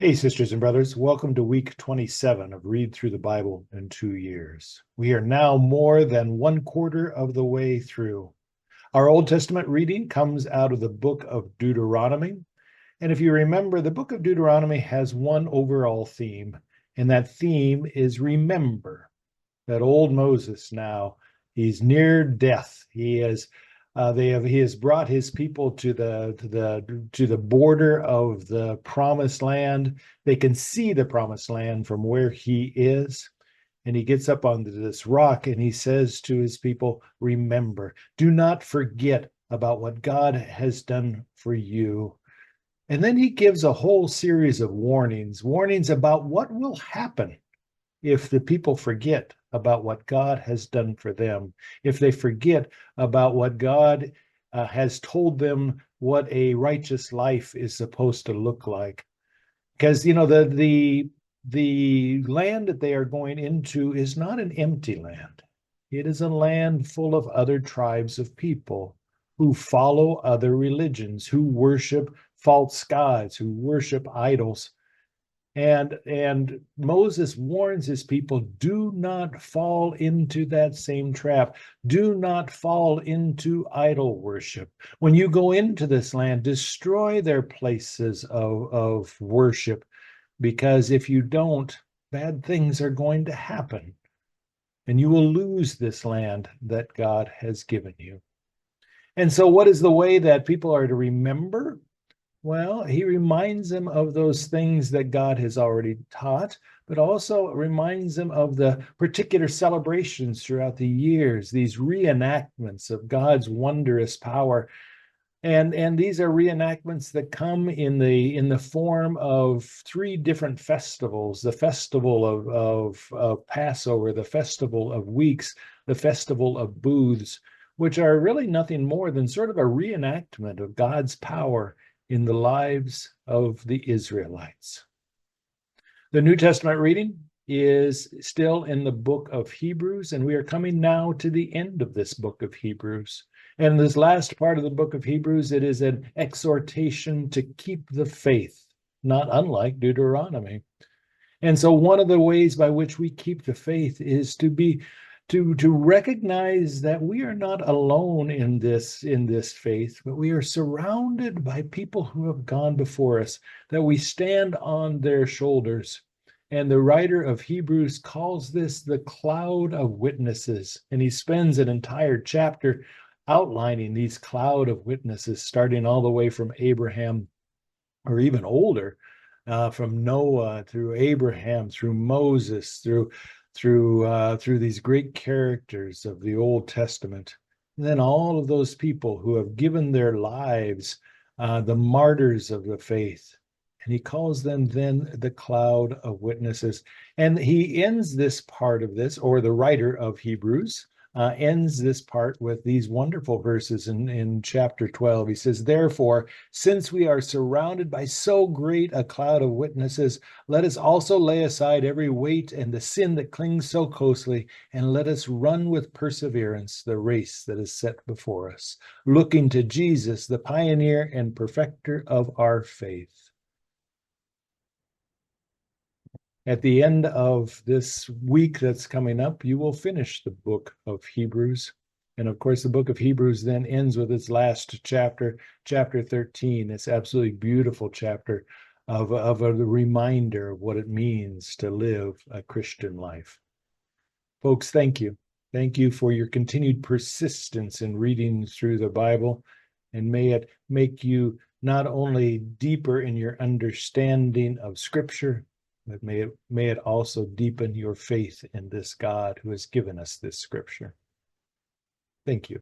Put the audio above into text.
Hey, sisters and brothers, welcome to week 27 of Read Through the Bible in 2 years. We are now more than one quarter of the way through. Our Old Testament reading comes out of the book of Deuteronomy. And if you remember, the book of Deuteronomy has one overall theme, and that theme is remember. That old Moses now, he's near death. He has brought his people to the border of the promised land. They can see the promised land from where he is. And he gets up onto this rock and he says to his people, remember, do not forget about what God has done for you. And then he gives a whole series of warnings about what will happen if the people forget about what God has done for them, if they forget about what God has told them what a righteous life is supposed to look like. Because the land that they are going into is not an empty land. It is a land full of other tribes of people who follow other religions, who worship false gods, who worship idols. And Moses warns his people, do not fall into that same trap. Do not fall into idol worship. When you go into this land, destroy their places of worship, because if you don't, bad things are going to happen, and you will lose this land that God has given you. And so what is the way that people are to remember? Well, he reminds them of those things that God has already taught, but also reminds them of the particular celebrations throughout the years, these reenactments of God's wondrous power. And these are reenactments that come in the form of three different festivals: the festival of Passover, the festival of weeks, the festival of booths, which are really nothing more than sort of a reenactment of God's power in the lives of the Israelites. The New Testament reading is still in the book of Hebrews, and we are coming now to the end of this book of Hebrews. And this last part of the book of Hebrews, it is an exhortation to keep the faith, not unlike Deuteronomy. And so one of the ways by which we keep the faith is to recognize that we are not alone in this faith, but we are surrounded by people who have gone before us, that we stand on their shoulders. And the writer of Hebrews calls this the cloud of witnesses, and he spends an entire chapter outlining these cloud of witnesses, starting all the way from Abraham, or even older, from Noah through Abraham, through Moses, through these great characters of the Old Testament. And then all of those people who have given their lives, the martyrs of the faith. And he calls them then the cloud of witnesses. And he ends this part of this, or the writer of Hebrews ends this part with these wonderful verses in chapter 12. He says, therefore, since we are surrounded by so great a cloud of witnesses, let us also lay aside every weight and the sin that clings so closely, and let us run with perseverance the race that is set before us, looking to Jesus, the pioneer and perfecter of our faith. At the end of this week that's coming up, you will finish the book of Hebrews. And of course, the book of Hebrews then ends with its last chapter, chapter 13. It's absolutely beautiful chapter of a reminder of what it means to live a Christian life. Folks, thank you. Thank you for your continued persistence in reading through the Bible, and may it make you not only deeper in your understanding of Scripture, but may it also deepen your faith in this God who has given us this Scripture. Thank you.